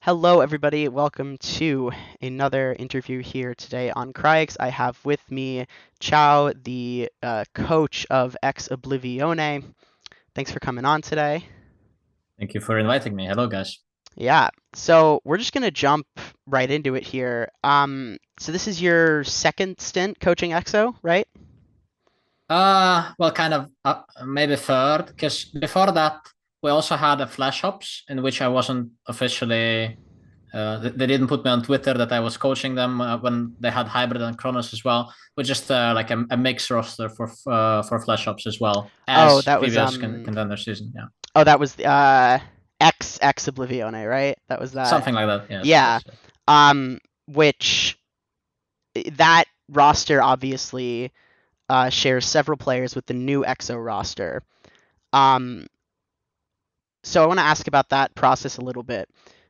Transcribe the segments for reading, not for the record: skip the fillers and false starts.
Hello, everybody. Welcome to another interview here today on Kryix. I have with me Txao, the coach of Ex Oblivione. Thanks for coming on today. Thank you for inviting me. Hello, guys. Yeah, so we're just gonna jump right into it here. So this is your second stint coaching EXO, right? Well, kind of maybe third, because before that we also had a flash ops in which I wasn't officially. They didn't put me on Twitter that I was coaching them when they had hybrid and Kronos as well, but just like a mixed roster for flash ops as well Oh, as that was previous contender season. Yeah, oh, that was Ex Oblivione, right? That was that. something like that. Yes, Yeah. yes. Yes. Which that roster obviously shares several players with the new EXO roster. Um, so I want to ask about that process a little bit.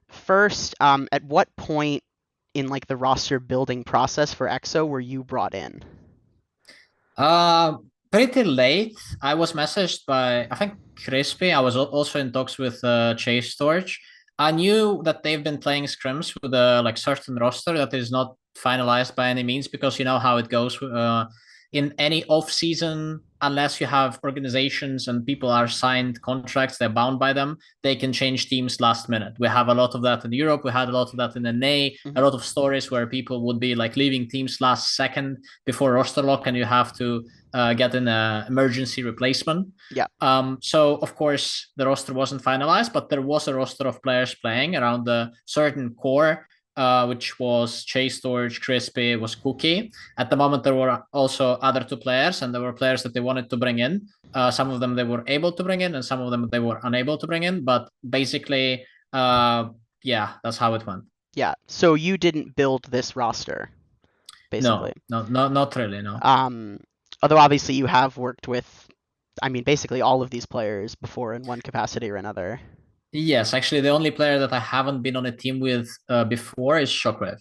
First, at what point in like the roster building process for EXO were you brought in? Uh, Pretty late. I was messaged by I think Crispy. I was also in talks with Chase Storage. I knew that they've been playing scrims with a like certain roster that is not finalized by any means because you know how it goes in any off season. Unless you have organizations and people are signed contracts, they're bound by them. They can change teams last minute. We have a lot of that in Europe. We had a lot of that in NA. A Mm-hmm. lot of stories where people would be like leaving teams last second before roster lock, and you have to get an emergency replacement. Yeah. So of course the roster wasn't finalized, but there was a roster of players playing around a certain core, which was Chase Storage, Crispy, was Cookie. At the moment, there were also other two players, and there were players that they wanted to bring in. Some of them they were able to bring in, and some of them they were unable to bring in. But basically, yeah, that's how it went. Yeah. So you didn't build this roster, basically. No, not really. No. Um, Although obviously you have worked with, I mean, basically all of these players before in one capacity or another. Yes, actually, the only player that I haven't been on a team with before is Shockwave.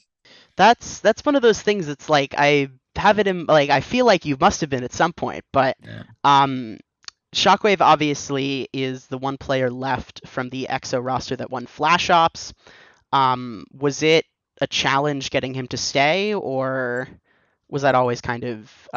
That's one of those things that's like I have it in like I feel like you must have been at some point, but Yeah. um Shockwave obviously is the one player left from the EXO roster that won Flash Ops. Was it a challenge getting him to stay, or was that always kind of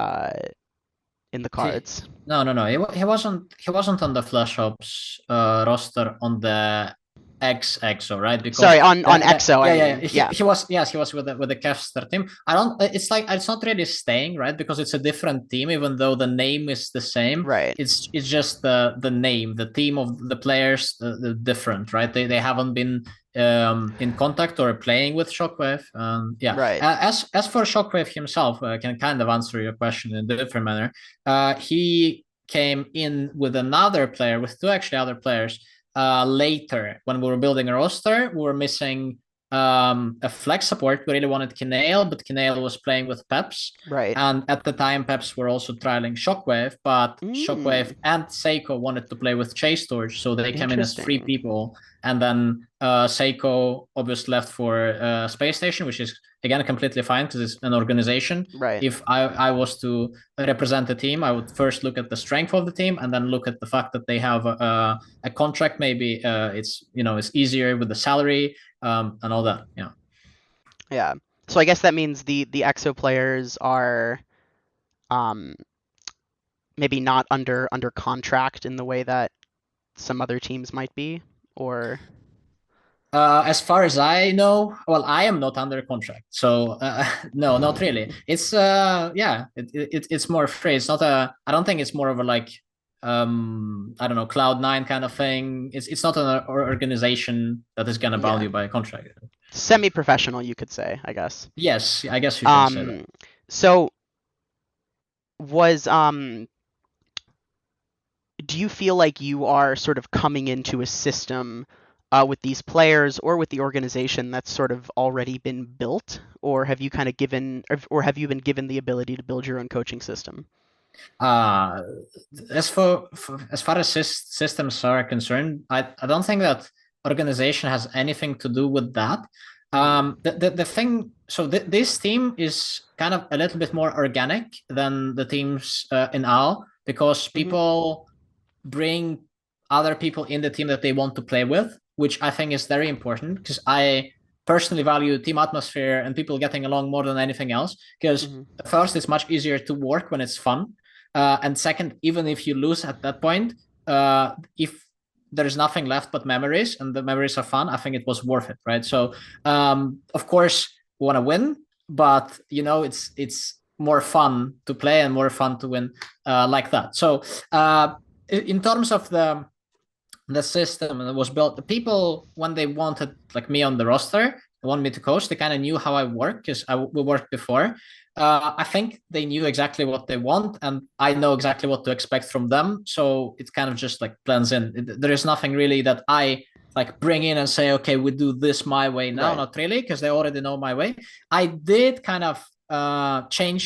in the He, cards? no. He wasn't on the Flash Ops roster on the XXO, right? Because Sorry, on EXO, I yeah, mean, yeah, he was, yes, he was with the Kevster team. I don't. It's like it's not really staying, right? Because it's a different team, even though the name is the same. right, It's just the name, the team of the players, the different, right? They haven't been in contact or playing with Shockwave. Yeah. right, As for Shockwave himself, I can kind of answer your question in a different manner. He came in with another player, with two actually other players, later when we were building a roster. We were missing a flex support. We really wanted Kinail, but Kinail was playing with Peps. right. And at the time, Peps were also trialing Shockwave, but Shockwave Mm, and Seiko wanted to play with Chase Storage, so they came in as three interesting. people. And then Seiko obviously left for Space Station, which is again completely fine because it's an organization. Right. If I was to represent the team, I would first look at the strength of the team and then look at the fact that they have a contract. Maybe it's easier with the salary and all that. Yeah. Yeah. So I guess that means the EXO players are um maybe not under contract in the way that some other teams might be, or As far as I know, well, I am not under contract, so no, not really. It's yeah, it's more free. It's not a. I don't think it's more of a like I don't know, Cloud9 kind of thing. It's not an organization that is gonna bound yeah, you by a contract. semi-professional, you could say, I guess. Yes, I guess you can say that. Um, so was do you feel like you are sort of coming into a system with these players or with the organization that's sort of already been built, or have you kind of given, or have you been given the ability to build your own coaching system? Uh, as far as systems are concerned, I don't think that organization has anything to do with that. Hmm. The thing, so this team is kind of a little bit more organic than the teams in AL because Hmm. people bring other people in the team that they want to play with, which I think is very important because I personally value team atmosphere and people getting along more than anything else. Because first, it's much easier to work when it's fun, and second, even if you lose at that point, if there's nothing left but memories and the memories are fun, I think it was worth it, right? So of course we want to win, but it's more fun to play and more fun to win like that. So in terms of the system that was built, the people, when they wanted like me on the roster, they wanted me to coach, they kind of knew how I work because we worked before. I think they knew exactly what they want, and I know exactly what to expect from them. So it kind of just like blends in. There is nothing really that I like bring in and say, okay, we do this my way now. Right. Not really, because they already know my way. I did kind of change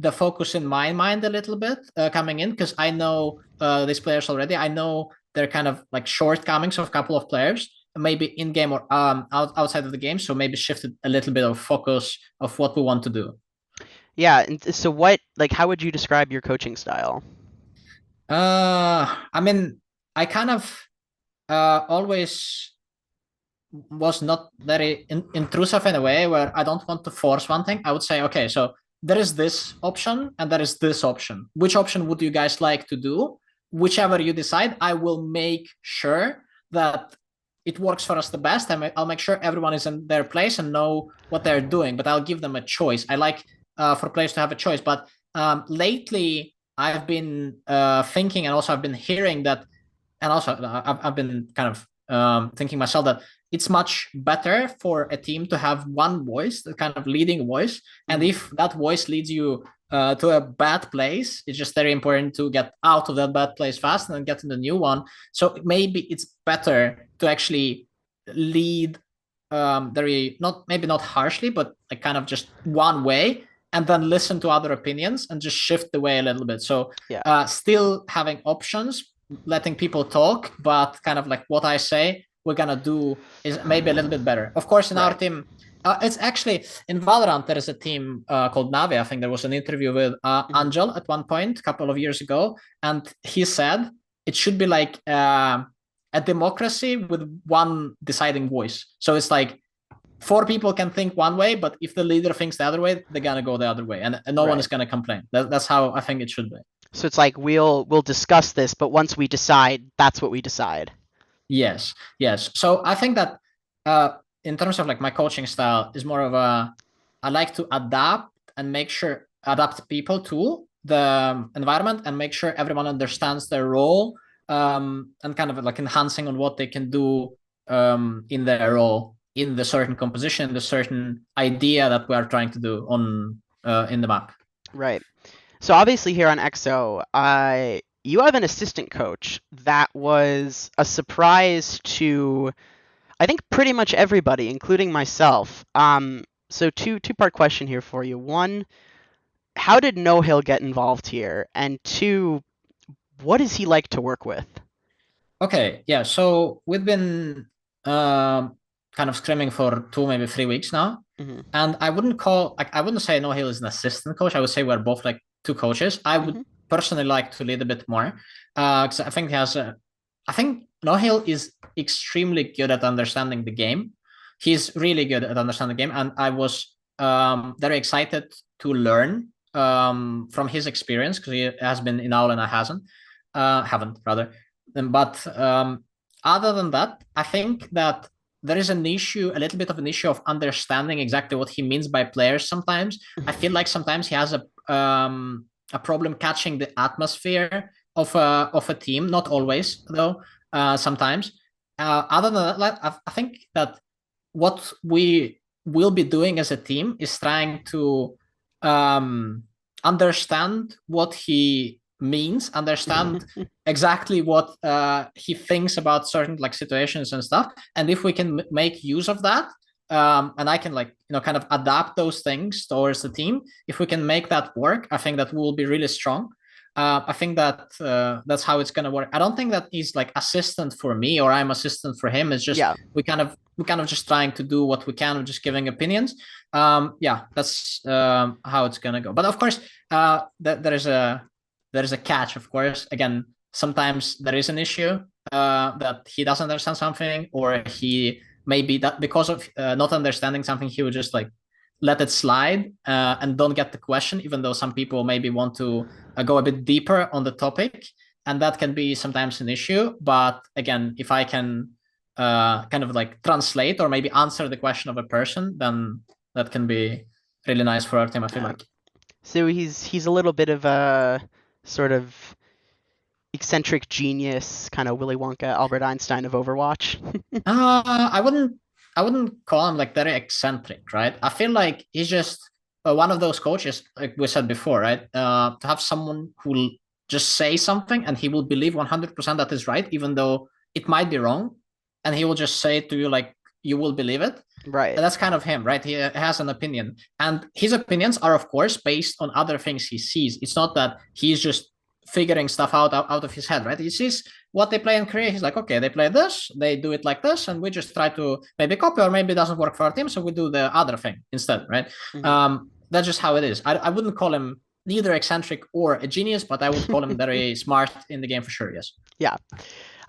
the focus in my mind a little bit coming in, because I know these players already. I know they're kind of like shortcomings of a couple of players, maybe in game or outside of the game. So maybe shifted a little bit of focus of what we want to do. Yeah, and so how would you describe your coaching style? I mean, I kind of always was not very intrusive in a way where I don't want to force one thing. I would say, okay, so there is this option and there is this option. Which option would you guys like to do? Whichever you decide, I will make sure that it works for us the best. I'll make sure everyone is in their place and know what they're doing, but I'll give them a choice. I like for players to have a choice. But lately, I've been thinking, and also I've been hearing that, and also I've been kind of thinking myself that it's much better for a team to have one voice, the kind of leading voice. And if that voice leads you to a bad place, it's just very important to get out of that bad place fast and then get in the new one. So maybe it's better to actually lead very, not maybe not harshly, but like kind of just one way, and then listen to other opinions and just shift the way a little bit. So Yeah. still having options, letting people talk, but kind of like what I say we're gonna do is maybe a little bit better. Of course, in our Right. team, it's actually in Valorant. There is a team called Navi. I think there was an interview with Angel at one point a couple of years ago, and he said it should be like a democracy with one deciding voice. So it's like four people can think one way, but if the leader thinks the other way, they're gonna go the other way, and no one Right. is gonna complain. That's how I think it should be. So it's like we'll discuss this, but once we decide, that's what we decide. Yes, yes. So I think that in terms of like my coaching style is more of I like to adapt people to the environment and make sure everyone understands their role, and kind of like enhancing on what they can do in their role, in the certain composition, the certain idea that we are trying to do on in the map. Right. So obviously here on EXO, you have an assistant coach that was a surprise to, I think, pretty much everybody, including myself. So two-part question here for you. One, how did NoHill get involved here? And two, what is he like to work with? Okay, yeah. So we've been kind of scrimming for 2, maybe 3 weeks now, Hmm. and I wouldn't say NoHill is an assistant coach. I would say we're both like two coaches. I would Hmm. personally like to lead a bit more, because I think I think NoHill is extremely good at understanding the game. He's really good at understanding the game, and I was very excited to learn from his experience because he has been in OWL and I haven't rather. But other than that, I think that there is a little bit of an issue of understanding exactly what he means by players. Sometimes I feel like sometimes he has a problem catching the atmosphere of a team. Not always though. Sometimes. Other than that, I think that what we will be doing as a team is trying to um, understand what he means, understand exactly what he thinks about certain like situations and stuff, and if we can make use of that, and I can like kind of adapt those things towards the team, if we can make that work, I think that we will be really strong. I think that that's how it's gonna work. I don't think that he's like assistant for me or I'm assistant for him. It's just Yeah. we kind of just trying to do what we can, just giving opinions. Yeah, that's how it's gonna go. But of course, there is a catch. Of course, again, sometimes there is an issue. that he doesn't understand something, or he maybe that because of not understanding something, he would just like let it slide and don't get the question, even though some people maybe want to go a bit deeper on the topic, and that can be sometimes an issue. But again, if I can kind of like translate or maybe answer the question of a person, then that can be really nice for our team, I feel like. So he's a little bit of a sort of eccentric genius, kind of Willy Wonka, Albert Einstein of Overwatch. I wouldn't call him like very eccentric, right? I feel like he's just one of those coaches, like we said before, right? To have someone who will just say something and he will believe 100% that is right, even though it might be wrong, and he will just say it to you like you will believe it. Right. And that's kind of him, right? He has an opinion, and his opinions are, of course, based on other things he sees. It's not that he's just figuring stuff out of his head, right? He sees what they play in Korea. He's like, okay, they play this, they do it like this, and we just try to maybe copy, or maybe it doesn't work for our team, so we do the other thing instead, right? That's just how it is. I wouldn't call him neither eccentric or a genius, but I would call him very smart in the game for sure. Yes. Yeah.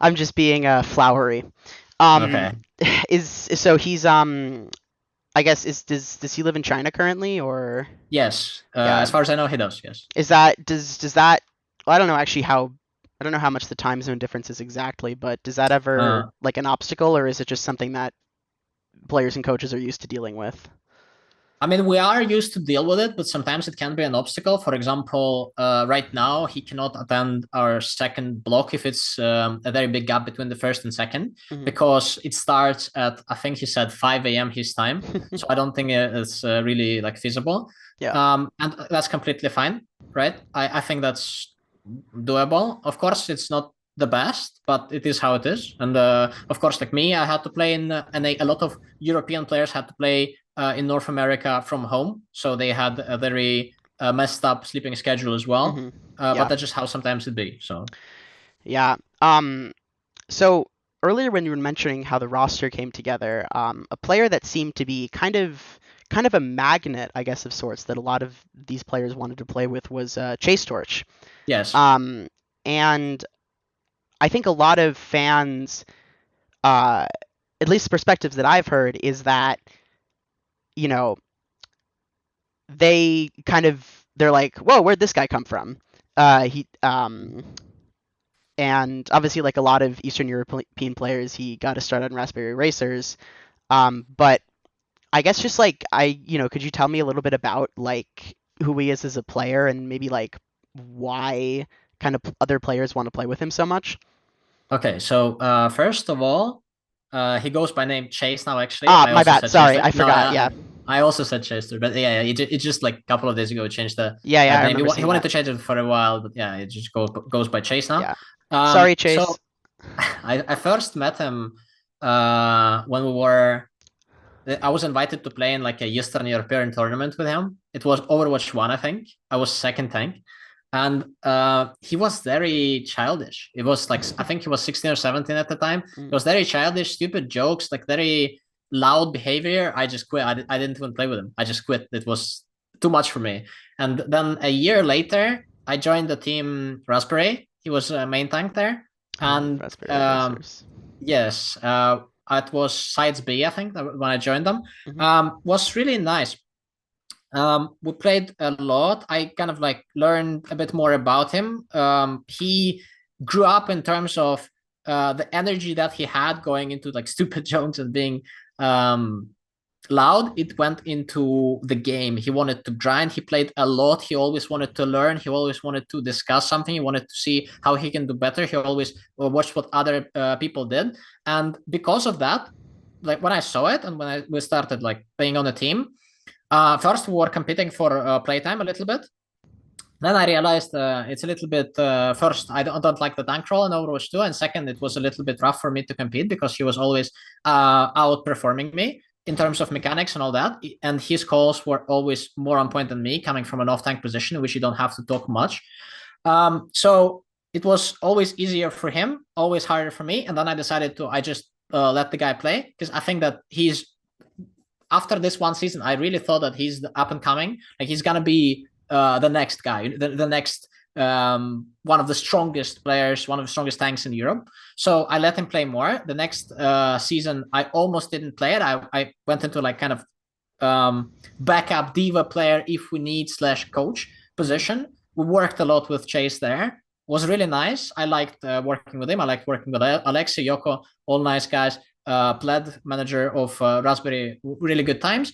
I'm just being flowery. Okay. Is so he's I guess does he live in China currently, or Yes. yeah? As far as I know, he does. Yes. Is that does that well, I don't know actually how I don't know how much the time zone difference is exactly, but does that ever Uh, like an obstacle, or is it just something that players and coaches are used to dealing with? I mean, we are used to deal with it, but sometimes it can be an obstacle. For example, right now he cannot attend our second block if it's a very big gap between the first and second, because it starts at, I think he said 5 a.m. his time. So I don't think it's really like feasible. Yeah. And that's completely fine, right? I think that's doable. Of course, it's not the best, but it is how it is. And of course, like me, I had to play and a lot of European players had to play in North America from home, so they had a very messed up sleeping schedule as well. But Yeah. that's just how sometimes it be. So Yeah. So earlier when you were mentioning how the roster came together, a player that seemed to be kind of a magnet, I guess, of sorts that a lot of these players wanted to play with was Chase Torch. yes, Um, and I think a lot of fans, uh, at least perspectives that I've heard, is that you know they're like, whoa, where'd this guy come from? He and obviously like a lot of Eastern European players, he got to start on Raspberry Racers. But I guess just like could you tell me a little bit about like who he is as a player and maybe like why kind of other players want to play with him so much? okay. So first of all, he goes by name Chase now. Actually, I My also bad. said Sorry, Chester. I No, forgot. Yeah. I also said Chester, but yeah, it just like a couple of days ago changed the Yeah, yeah, I name. remember He seeing wanted that. to change it for a while, but yeah, it just goes by Chase now. Yeah. Sorry, So Chase. I first met him when we were. I was invited to play in like a Eastern European tournament with him. It was Overwatch 1, I think. I was second tank. And he was very childish. It was like, I think he was 16 or 17 at the time. It Mm. was very childish, stupid jokes, like very loud behavior. I just quit. I didn't even play with him. I just quit. It was too much for me. And then a year later, I joined the team Raspberry. He was a main tank there. Oh, And Raspberry Racers. yes, it was Sides B, I think, when I joined them. Hmm. Was really nice. We played a lot. I kind of like learned a bit more about him. He grew up in terms of the energy that he had going into like stupid jokes and being um, loud. It went into the game. He wanted to grind. He played a lot. He always wanted to learn. He always wanted to discuss something. He wanted to see how he can do better. He always watched what other people did, and because of that, like when I saw it and when we started like playing on a team, first we were competing for playtime a little bit. Then I realized it's a little bit. First, I don't like the tank role in Overwatch 2, and second, it was a little bit rough for me to compete because he was always outperforming me in terms of mechanics and all that. And his calls were always more on point than me, coming from an off tank position, which you don't have to talk much. So it was always easier for him, always harder for me. And then I decided to I just let the guy play because I think that he's after this one season, I really thought that he's the up and coming. Like he's gonna be the next guy, the next one of the strongest players, one of the strongest tanks in Europe. So I let him play more. The next season, I almost didn't play it. I went into like kind of backup diva player if we need / coach position. We worked a lot with Chase there. It was really nice. I liked working with him. I liked working with Alexei, Yoko, all nice guys. Pled manager of Raspberry, really good times.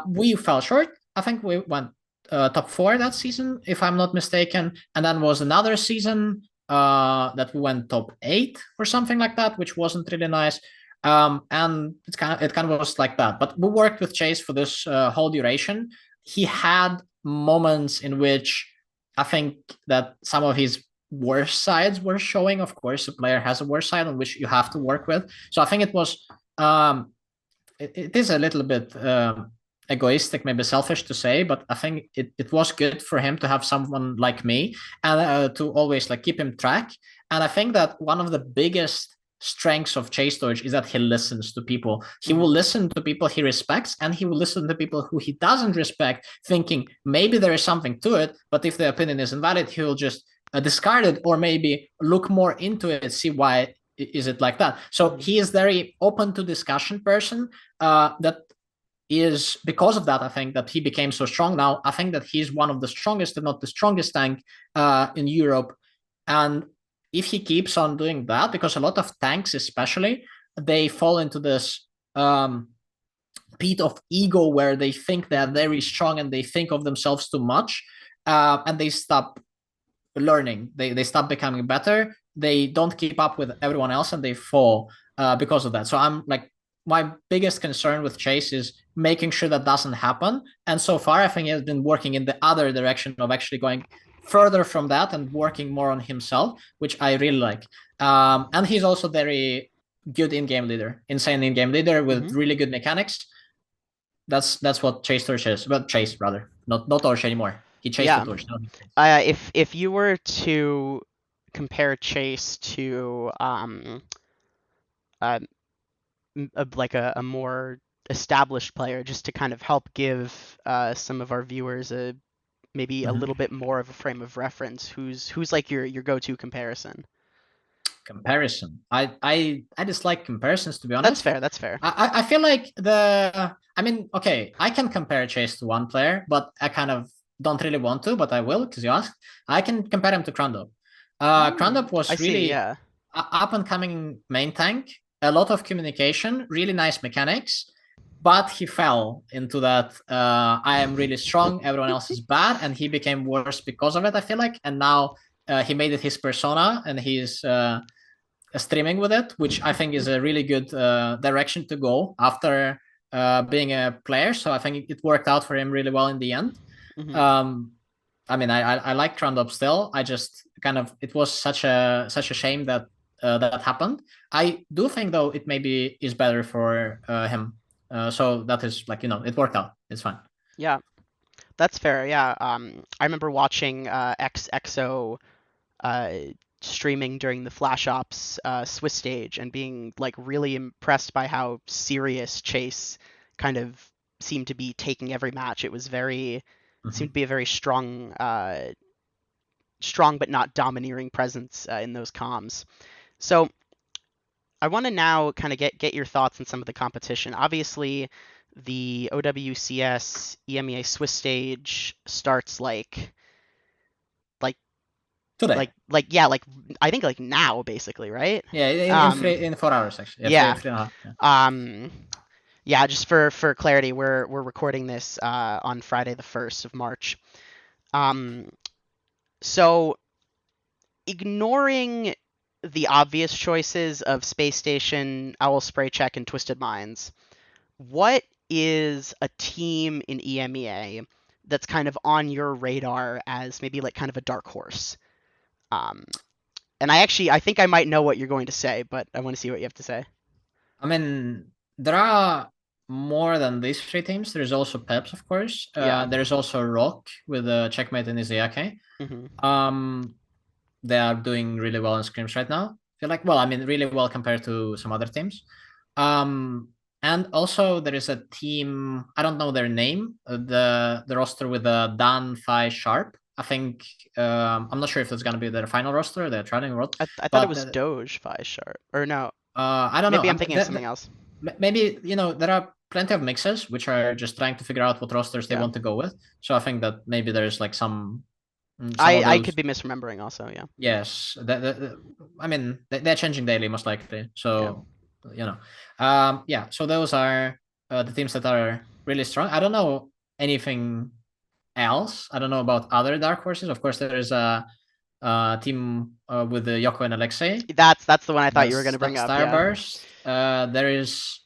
We fell short. I think we went top 4 that season, if I'm not mistaken. And then was another season that we went top 8 or something like that, which wasn't really nice. And it kind of was like that. But we worked with Chase for this whole duration. He had moments in which I think that some of his worst sides were showing. Of course, a player has a worst side on which you have to work with. So I think it was it is a little bit egoistic, maybe selfish to say, but I think it was good for him to have someone like me and to always like keep him track. And I think that one of the biggest strengths of Chase Storage is that he listens to people. He will listen to people he respects, and he will listen to people who he doesn't respect, thinking maybe there is something to it, but if the opinion is invalid, he will just discard it, or maybe look more into it, see why is it like that. So he is very open to discussion person. That is because of that, I think that he became so strong now. I think that he's one of the strongest, if not the strongest tank in Europe. And if he keeps on doing that, because a lot of tanks especially, they fall into this pit of ego where they think they're very strong and they think of themselves too much, and they stop learning. They stop becoming better. They don't keep up with everyone else and they fall because of that. So I'm like, my biggest concern with Chase is making sure that doesn't happen. And so far, I think he has been working in the other direction of actually going further from that and working more on himself, which I really like. And he's also very good in-game leader, insane in-game leader with really good mechanics. That's what Chase Torch is. But Chase, rather, not Torch anymore. He chased the Torch. If you were to compare Chase to like a more established player, just to kind of help give some of our viewers maybe a little bit more of a frame of reference, who's like your go-to comparison? Comparison. I dislike comparisons, to be honest. That's fair. I feel like okay, I can compare Chase to one player, but I kind of don't really want to, but I will because you asked. I can compare him to Kraandop. Kraandop was really up and coming main tank, a lot of communication, really nice mechanics, but he fell into that I am really strong, everyone else is bad, and he became worse because of it, I feel like. And now he made it his persona, and he's streaming with it, which I think is a really good direction to go after being a player. So I think it worked out for him really well in the end. I mean, I like Kraandop still. I just kind of, it was such a shame that that happened. I do think though it maybe is better for him. So that is like, it worked out. It's fine. Yeah, that's fair. Yeah. I remember watching XO streaming during the Flash Ops Swiss stage and being like really impressed by how serious Chase kind of seemed to be taking every match. It was very seemed to be a very strong but not domineering presence in those comms. So I want to now kind of get your thoughts on some of the competition. Obviously, the OWCS EMEA Swiss stage starts like today. I think like now basically, right? Yeah, in 4 hours actually. Yeah. 3.5. Yeah, just for clarity, we're recording this on Friday the 1st of March. So ignoring the obvious choices of Space Station, Owl Spray Check, and Twisted Minds, what is a team in EMEA that's kind of on your radar as maybe like kind of a dark horse? And I think I might know what you're going to say, but I want to see what you have to say. I mean, there are more than these 3 teams. There's also Peps, of course. There's also Rock with Checkmate and Izayake. They are doing really well in scrims right now. I feel like, well, I mean, really well compared to some other teams. And also there is a team, I don't know their name, the roster with Dan, Phi, Sharp. I think I'm not sure if it's gonna be their final roster, their training roster, I thought it but was Doge Fi Sharp. Or no, I don't know. maybe I'm thinking of something else. Maybe there are plenty of mixes which are just trying to figure out what rosters they Yeah. want to go with. So I think that maybe there's like some of I could those. be misremembering also, yeah. Yes, I mean they're changing daily most likely. Yeah. So yeah. So those are the teams that are really strong. I don't know anything else. I don't know about other dark horses. Of course, there is a team with Yoko and Alexei. That's the one I thought you were going to bring up, yeah. Starburst. There is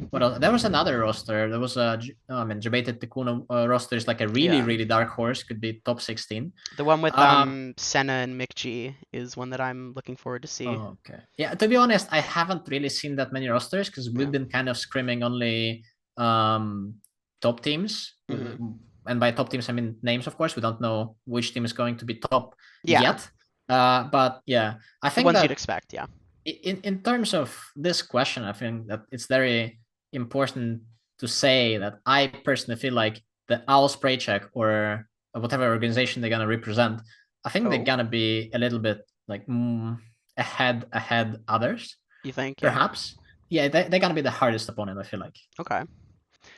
what else? There was another roster. There was I mean, Debated Tikkun roster is like a really, Yeah. really dark horse. Could be top 16. The one with Um, Senna and McG is one that I'm looking forward to see. oh, okay. Yeah, to be honest, I haven't really seen that many rosters because we've Yeah. been kind of screaming only top teams. And by top teams, I mean names, of course. We don't know which team is going to be top Yeah. yet. But yeah, I The think ones that you'd expect, yeah. in terms of this question, I think that it's very important to say that I personally feel like the Owl Spray Check or whatever organization they're gonna represent, I think they're Oh, gonna be a little bit like ahead others, you think? Yeah. perhaps. Yeah, they're gonna be the hardest opponent, I feel like. Okay.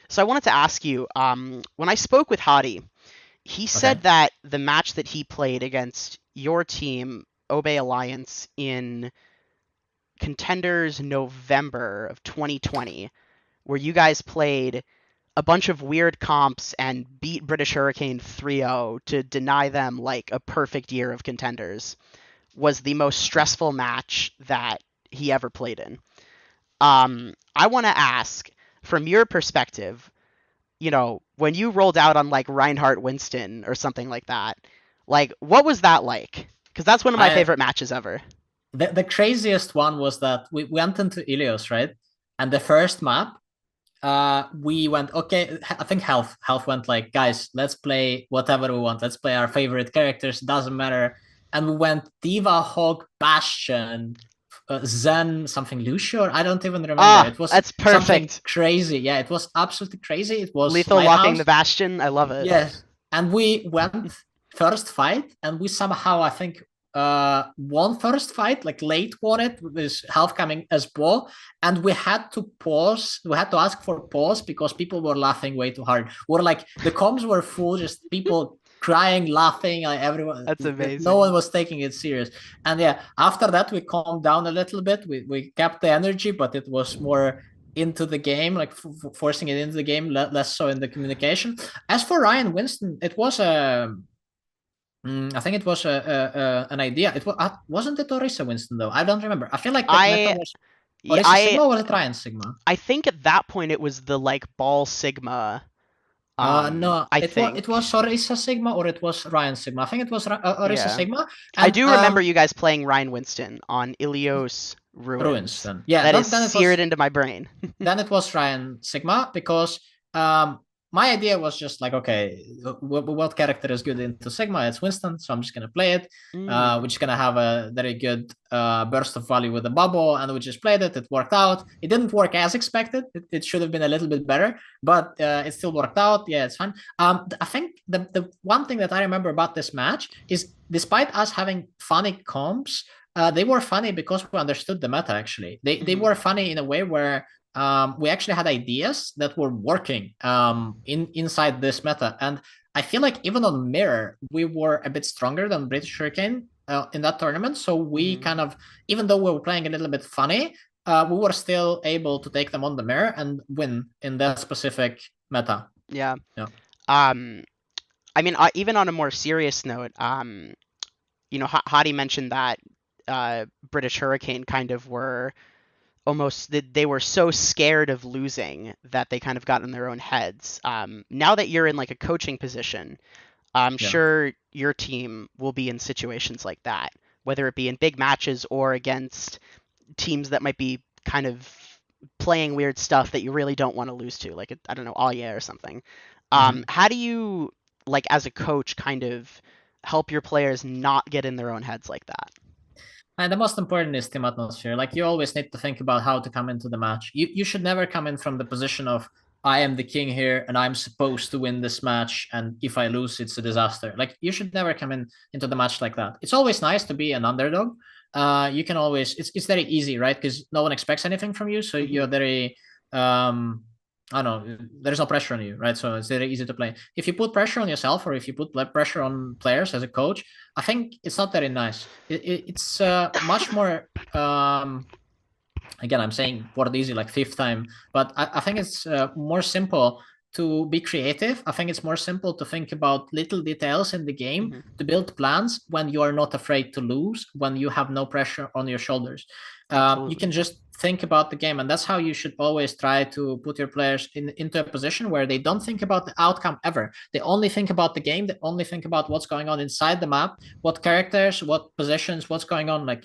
So I wanted to ask you, when I spoke with Hadi, he Okay. said that the match that he played against your team, Obey Alliance, in Contenders November of 2020, where you guys played a bunch of weird comps and beat British Hurricane 3-0 to deny them like a perfect year of Contenders, was the most stressful match that he ever played in. I want to ask, from your perspective, when you rolled out on like Reinhardt Winston or something like that, like what was that like? Because that's one of my I favorite matches ever. the craziest one was that we went into Ilios, right? And the first map, we went, okay, I think health went like, guys, let's play whatever we want, let's play our favorite characters, doesn't matter. And we went Diva, Hog, Bastion, Zen, something Lucio, I don't even remember. Ah, It was that's something perfect. crazy. Yeah, it was absolutely crazy. It was Lethal locking the Lighthouse. Bastion. I love it. Yes. And we went first fight and we somehow, I think, won first fight, like late won it with his health coming as ball. And we had to pause. We had to ask for pause because people were laughing way too hard. We're like, the comms were full, just people crying, laughing, like everyone, That's no one amazing. was taking it serious. And yeah, after that, we calmed down a little bit. We kept the energy, but it was more into the game, like forcing it into the game, less so in the communication. As for Ryan Winston, it was a I think it was an idea. It was wasn't it Orisa Winston though? I don't remember. I feel like the meta I was yeah, Orisa Sigma or was it Ryan Sigma? I think at that point it was the like Ball Sigma. No, I it was think. Orisa Sigma or it was Ryan Sigma. I think it was Orisa Yeah. Sigma I and do remember you guys playing Ryan Winston on Ilios Ruins. Ruins. Then yeah, That is then it was seared into my brain. Ryan Sigma because my idea was just like, okay, what character is good into Sigma? It's Winston, so I'm just gonna play it. We're Mm. just gonna have a very good burst of value with the bubble, and we just played it. It worked out. It didn't work as expected. It should have been a little bit better, but it still worked out. Yeah, it's fine. I think the one thing that I remember about this match is, despite us having funny comps, they were funny because we understood the meta. Actually, they Mhm. were funny in a way where we actually had ideas that were working inside this meta. And I feel like even on Mirror, we were a bit stronger than British Hurricane in that tournament. So we Mhm. kind of, even though we were playing a little bit funny, we were still able to take them on the Mirror and win in that specific meta. Yeah. Yeah. Um, I mean, even on a more serious note, Hadi mentioned that British Hurricane kind of were almost they were so scared of losing that they kind of got in their own heads. Now that you're in like a coaching position, I'm Yeah. sure your team will be in situations like that, whether it be in big matches or against teams that might be kind of playing weird stuff that you really don't want to lose to, like I don't know, Alya or something. Mhm. How do you, like as a coach, kind of help your players not get in their own heads like that? And the most important is team atmosphere. Like, you always need to think about how to come into the match. You should never come in from the position of, I am the king here and I'm supposed to win this match. And if I lose, it's a disaster. Like you should never come into the match like that. It's always nice to be an underdog. You can always, it's very easy, right? Because no one expects anything from you. So Hmm. you're very, I don't know, there's no pressure on you, right? So it's very easy to play. If you put pressure on yourself or if you put pressure on players as a coach, I think it's not very nice. It's much more, again, I'm saying word easy like fifth time, but I think it's more simple to be creative. I think it's more simple to think about little details in the game, Hmm. to build plans when you are not afraid to lose, when you have no pressure on your shoulders. You Absolutely. can just think about the game, and that's how you should always try to put your players into a position where they don't think about the outcome ever. They only think about the game. They only think about what's going on inside the map, what characters, what positions, what's going on. Like,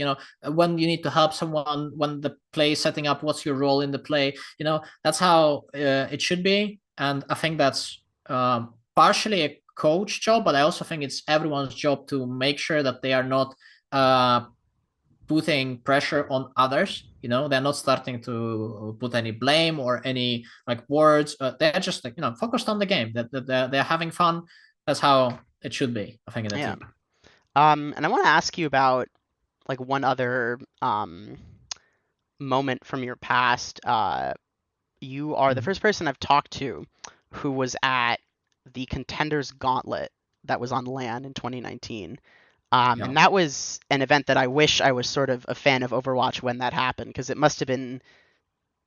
when you need to help someone, when the play is setting up, what's your role in the play. That's how it should be. And I think that's partially a coach job, but I also think it's everyone's job to make sure that they are not putting pressure on others. They're not starting to put any blame or any like words. They're just like, focused on the game, that they're having fun. That's how it should be, I think, in a Yeah. team. And I want to ask you about like one other moment from your past. You are the Mhm. first person I've talked to who was at the Contenders Gauntlet that was on LAN in 2019. Yeah. And that was an event that I wish I was sort of a fan of Overwatch when that happened, because it must have been,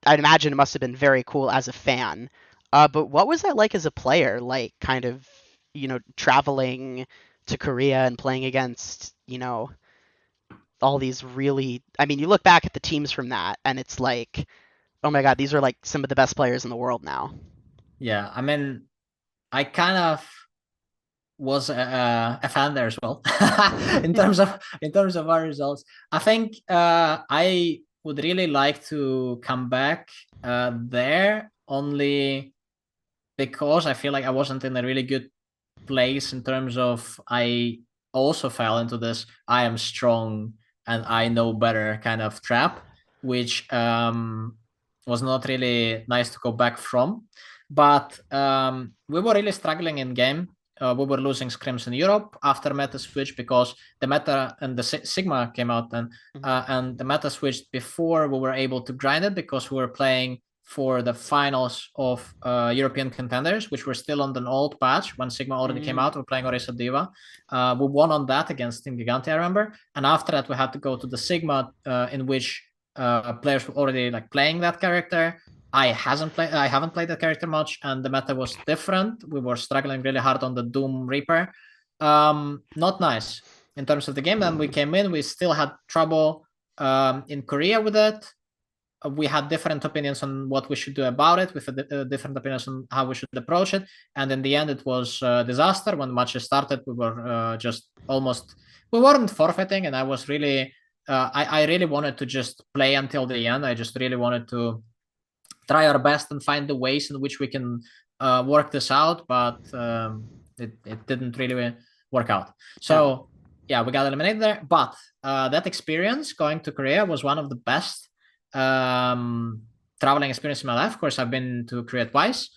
I'd imagine it must have been very cool as a fan. But what was that like as a player? Like, kind of, traveling to Korea and playing against, all these really. I mean, you look back at the teams from that, and it's like, oh my God, these are like some of the best players in the world now. Yeah. I mean, I kind of was a fan there as well in terms of our results. I think I would really like to come back there, only because I feel like I wasn't in a really good place in terms of I also fell into this I am strong and I know better kind of trap, which was not really nice to go back from. But we were really struggling in game. We were losing scrims in Europe after meta switch because the meta and the Sigma came out then, Mhm. and the meta switched before we were able to grind it because we were playing for the finals of European Contenders, which were still on an old patch when Sigma already came Mm. out. We're playing Orisa Diva. We won on that against Team Gigante, I remember. And after that, we had to go to the Sigma, in which players were already like playing that character. I haven't played that character much, and the meta was different. We were struggling really hard on the Doom Reaper. Not nice in terms of the game. Then we came in, we still had trouble in Korea with it. We had different opinions on what we should do about it, with different opinions on how we should approach it. And in the end, it was a disaster. When the matches started, we were just almost, we weren't forfeiting. And I was really, I really wanted to just play until the end. I just really wanted to try our best and find the ways in which we can work this out. But it didn't really work out. Yeah. So yeah, we got eliminated there. But that experience going to Korea was one of the best um, traveling experience in my life. Of course, I've been to Korea twice.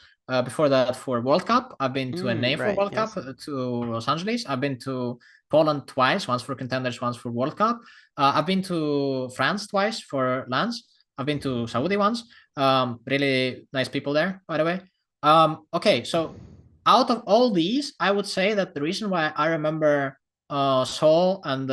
Before that, for World Cup, I've been to NA for Right. World Cup, Yes. to Los Angeles. I've been to Poland twice, once for Contenders, once for World Cup. I've been to France twice for LANs. I've been to Saudi once. Really nice people there, by the way. Okay, so out of all these, I would say that the reason why I remember Seoul and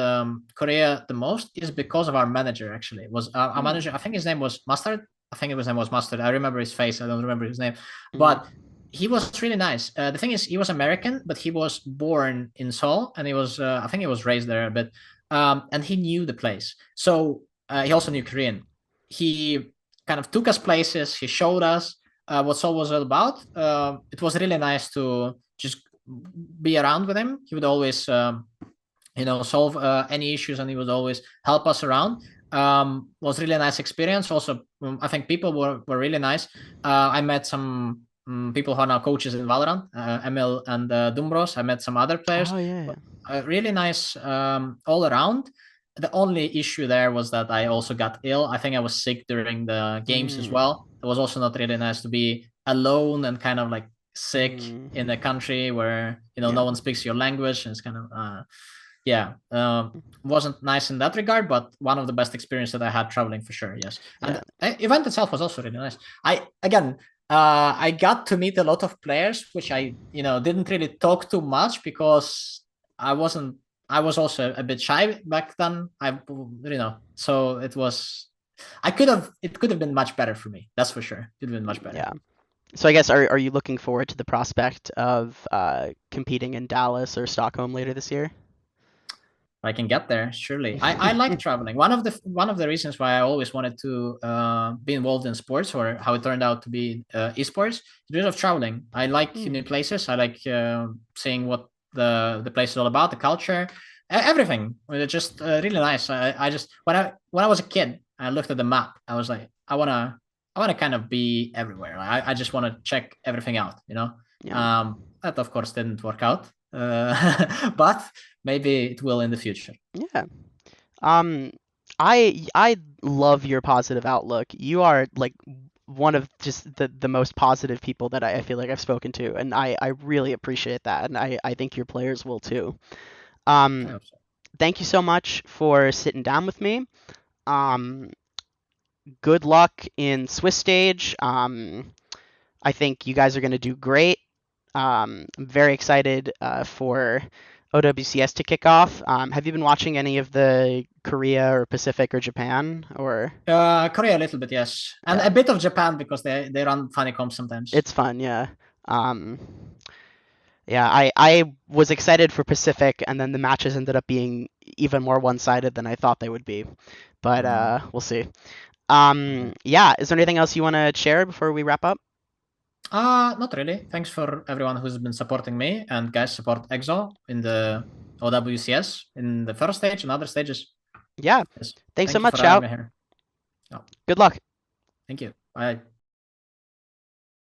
Korea the most is because of our manager. Actually, it was our Hmm. manager. I think his name was Mustard. I think his name was Mustard. I remember his face. I don't remember his name, Hmm. but he was really nice. The thing is, he was American, but he was born in Seoul, and he was, I think, he was raised there a bit, and he knew the place. So he also knew Korean. He kind of took us places. He showed us what Seoul was all about. It was really nice to just be around with him. He would always, solve any issues, and he would always help us around. Was really a nice experience. Also, I think people were really nice. I met some people who are now coaches in Valorant, Emil and Dumbros. I met some other players. Oh yeah. But, really nice all around. The only issue there was that I also got ill. I think I was sick during the games as Mm. well. It was also not really nice to be alone and kind of like sick in a Mm, country where yeah. no one speaks your language, and it's kind of wasn't nice in that regard, but one of the best experiences that I had traveling for sure. Yes, and Yeah. the event itself was also really nice. I got to meet a lot of players, which I didn't really talk too much because I wasn't. I was also a bit shy back then. So it was. I could have. It could have been much better for me. That's for sure. It would have been much better. Yeah. So I guess are you looking forward to the prospect of competing in Dallas or Stockholm later this year? I can get there. Surely, I like traveling. One of the reasons why I always wanted to be involved in sports, or how it turned out to be esports, is because of traveling. I like Hmm. new places. I like seeing what the place is all about, the culture, everything. It's just really nice. I just when I was a kid, I looked at the map. I was like, I wanna kind of be everywhere. I just want to check everything out. Yeah. That of course didn't work out, but maybe it will in the future. Yeah. Um, I love your positive outlook. You are like one of just the most positive people that I feel like I've spoken to, and I really appreciate that, and I think your players will too. I Um, hope so. thank you so much for sitting down with me. Um, good luck in Swiss stage. I think you guys are going to do great. I'm very excited for OWCS to kick off. Have you been watching any of the Korea or Pacific or Japan or? Korea a little bit, yes, and Yeah, a bit of Japan because they run funny comps sometimes. it's fun. Yeah. Um, yeah, I was excited for Pacific, and then the matches ended up being even more one-sided than I thought they would be. But Mm, we'll see. okay. Yeah, is there anything else you want to share before we wrap up? Not really. Thanks for everyone who's been supporting me, and guys, support EXO in the OWCS in the first stage and other stages. Yeah. Yes. Thanks so Thank you much, for having out. me here. Oh, Good luck. thank you. Bye.